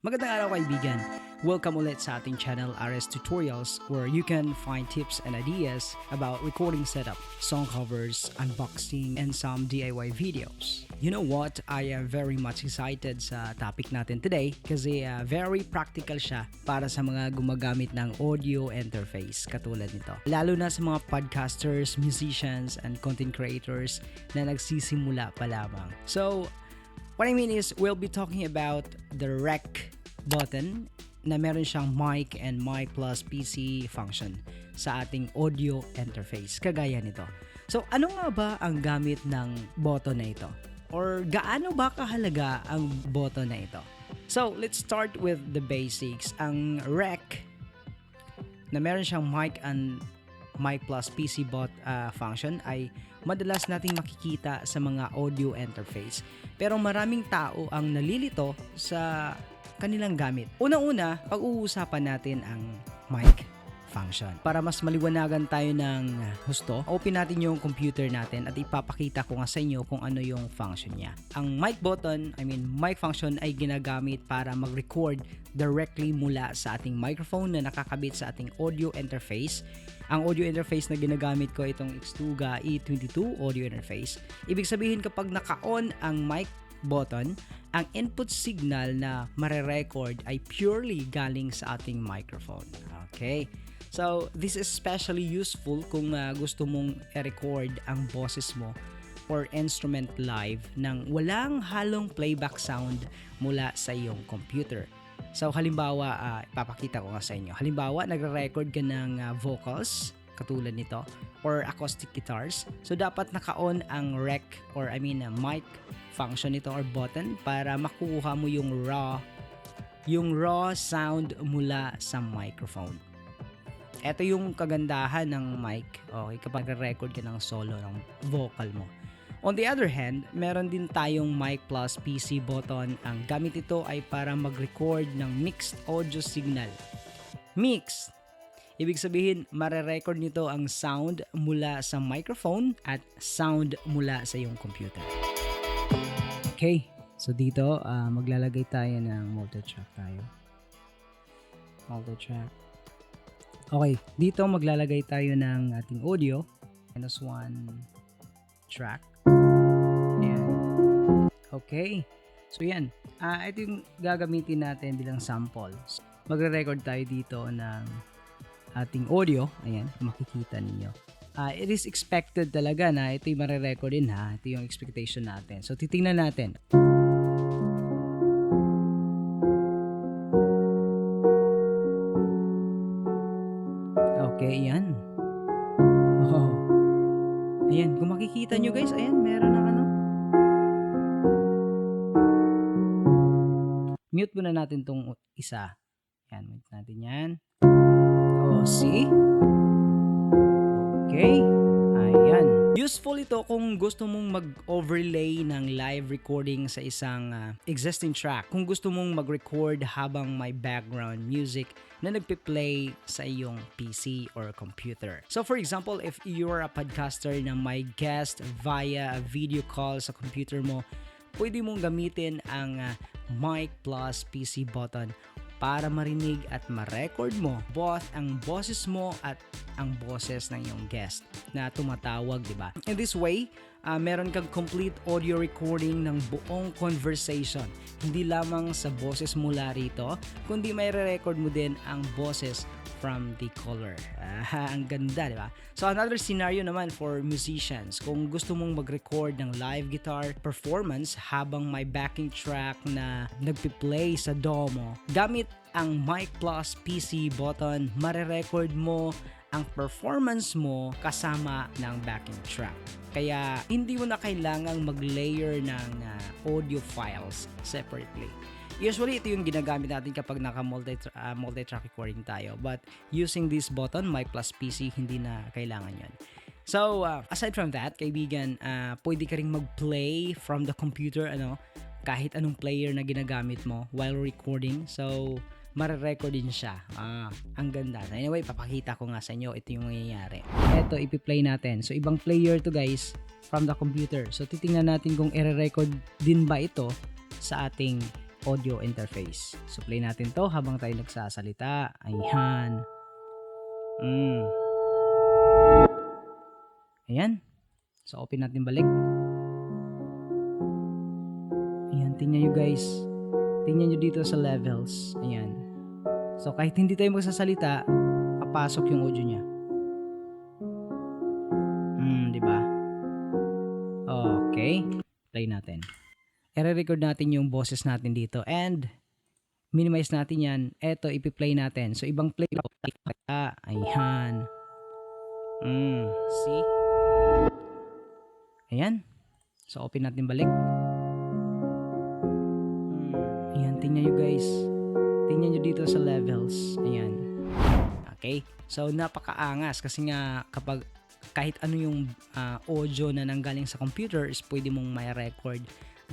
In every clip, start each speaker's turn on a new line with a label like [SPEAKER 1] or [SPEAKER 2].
[SPEAKER 1] Magandang araw kaibigan! Welcome ulit sa ating channel RS Tutorials where you can find tips and ideas about recording setup, song covers, unboxing, and some DIY videos. You know what? I am very much excited sa topic natin today kasi very practical siya para sa mga gumagamit ng audio interface katulad nito. Lalo na sa mga podcasters, musicians, and content creators na nagsisimula pa lamang. So, what I mean is we'll be talking about the rec button na meron siyang mic and mic plus PC function sa ating audio interface kagaya nito. So ano nga ba ang gamit ng button na ito? Or gaano ba kahalaga ang button na ito? So let's start with the basics. Ang rec na meron siyang mic and mic plus PC function ay madalas nating makikita sa mga audio interface. Pero maraming tao ang nalilito sa kanilang gamit. Unang-una, pag-uusapan natin ang mic function. Para mas maliwanagan tayo ng husto, open natin yung computer natin at ipapakita ko nga sa inyo kung ano yung function niya. Ang mic button, mic function ay ginagamit para mag-record directly mula sa ating microphone na nakakabit sa ating audio interface. Ang audio interface na ginagamit ko itong Xtuga E22 audio interface. Ibig sabihin kapag naka-on ang mic button, ang input signal na mare-record ay purely galing sa ating microphone. Okay? So, this is especially useful kung gusto mong i-record ang boses mo or instrument live nang walang halong playback sound mula sa iyong computer. So, halimbawa, ipapakita ko nga sa inyo. Halimbawa, nagre-record ka ng vocals, katulad nito, or acoustic guitars. So, dapat naka-on ang rec or mic function nito or button para makukuha mo yung raw sound mula sa microphone. Ito yung kagandahan ng mic, okay, kapag record ka ng solo ng vocal mo. On the other hand, meron din tayong mic plus PC button. Ang gamit ito ay para mag-record ng mixed audio signal. Mixed, ibig sabihin, mare-record nito ang sound mula sa microphone at sound mula sa iyong computer. Okay, so dito maglalagay tayo ng multi-track tayo. Multi-track. Okay, dito maglalagay tayo ng ating audio. -1 track. Ayan. Okay, so yan. Ito yung gagamitin natin bilang samples. Magre-record tayo dito ng ating audio. Ayan, makikita ninyo. It is expected talaga na ito yung mare-record din ha. Ito yung expectation natin. So, titingnan natin. Okay, yan. Oh. Ayan, kung makikita nyo guys, ayan, meron ng ano. Mute muna natin tong isa. Ayan, mute natin yan. Oh, see? Okay, ayan. Useful ito kung gusto mong mag-overlay ng live recording sa isang existing track. Kung gusto mong mag-record habang may background music na nagpe-play sa iyong PC or computer. So for example, if you're a podcaster na may guest via a video call sa computer mo, pwede mong gamitin ang mic plus PC button para marinig at ma-record mo both ang boses mo at ang boses ng iyong guest na tumatawag, di ba? In this way, meron kang complete audio recording ng buong conversation. Hindi lamang sa boses mula rito, kundi may re-record mo din ang boses from the caller. Ang ganda, di ba? So another scenario naman for musicians, kung gusto mong mag-record ng live guitar performance habang may backing track na nagpi-play sa DAW mo, gamit ang mic plus PC button, mare-record mo ang performance mo kasama ng backing track. Kaya hindi mo na kailangang mag-layer ng audio files separately. Usually, ito yung ginagamit natin kapag naka-multi-track recording tayo. But using this button, mic plus PC, hindi na kailangan yun. So, aside from that, kaibigan, pwede ka rin mag-play from the computer, kahit anong player na ginagamit mo while recording. So, mare-record din siya. Ang ganda. Anyway, papakita ko nga sa inyo. Ito yung mangyayari. Ito, ipi-play natin. So, ibang player to guys from the computer. So, titingnan natin kung i-record din ba ito sa ating audio interface. So play natin to habang tayo nagsasalita. Ayan. Ayan. So open natin balik. Ayan, tingnan nyo guys. Tingnan nyo dito sa levels. Ayan. So kahit hindi tayo magsasalita, papasok yung audio niya. Diba? Okay. Play natin. I-record natin yung boses natin dito and minimize natin yan. Eto, ipi-play natin. So ibang play. Ayan. See? Ayan. So open natin balik. Ayan, tingnan nyo guys. Tingnan nyo dito sa levels. Ayan. Okay? So napakaangas kasi nga kapag kahit ano yung audio na nanggaling sa computer is pwede mong may record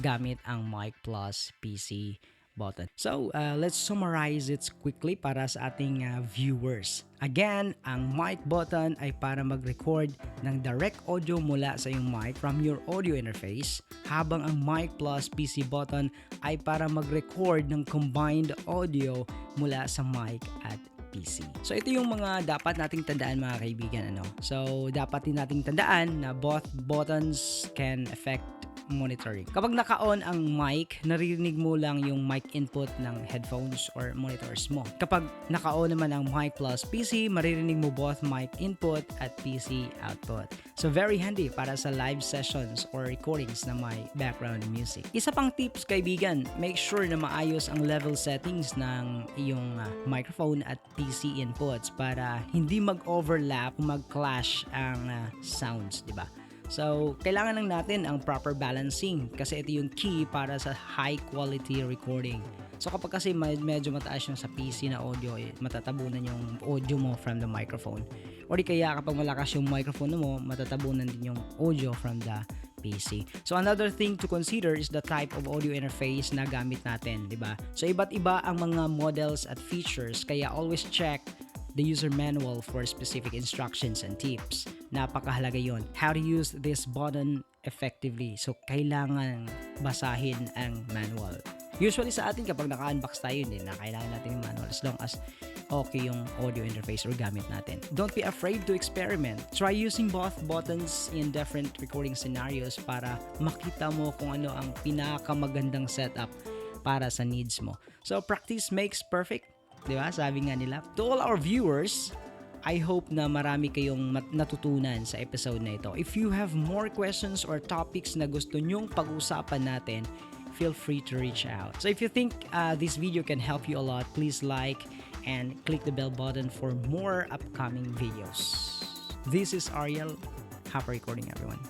[SPEAKER 1] gamit ang Mic Plus PC button. So, let's summarize it quickly para sa ating viewers. Again, ang mic button ay para mag-record ng direct audio mula sa iyong mic from your audio interface, habang ang Mic Plus PC button ay para mag-record ng combined audio mula sa mic at PC. So ito yung mga dapat nating tandaan mga kaibigan. So dapat din nating tandaan na both buttons can affect monitoring. Kapag naka-on ang mic, naririnig mo lang yung mic input ng headphones or monitors mo. Kapag naka-on naman ang Mic Plus PC, maririnig mo both mic input at PC output. So very handy para sa live sessions or recordings na may background music. Isa pang tips kaibigan, make sure na maayos ang level settings ng iyong microphone at PC inputs para hindi mag-overlap, mag-clash ang sounds, di ba? So, kailangan lang natin ang proper balancing kasi ito yung key para sa high quality recording. So, kapag kasi medyo mataas yung sa PC na audio, matatabunan yung audio mo from the microphone. O di kaya kapag malakas yung microphone mo, matatabunan din yung audio from the PC. So, another thing to consider is the type of audio interface na gamit natin, di ba? So, iba't iba ang mga models at features, kaya always check the user manual for specific instructions and tips. Napakahalaga yon. How to use this button effectively. So, kailangan basahin ang manual. Usually sa atin kapag naka-unbox tayo, hindi na kailangan natin yung manual as long as okay yung audio interface or gamit natin. Don't be afraid to experiment. Try using both buttons in different recording scenarios para makita mo kung ano ang pinakamagandang setup para sa needs mo. So, practice makes perfect. Diba? Sabi nga nila. To all our viewers, I hope na marami kayong natutunan sa episode na ito. If you have more questions or topics na gusto nyong pag-usapan natin, feel free to reach out. So if you think this video can help you a lot, please like and click the bell button for more upcoming videos. This is Ariel. Happy recording, everyone.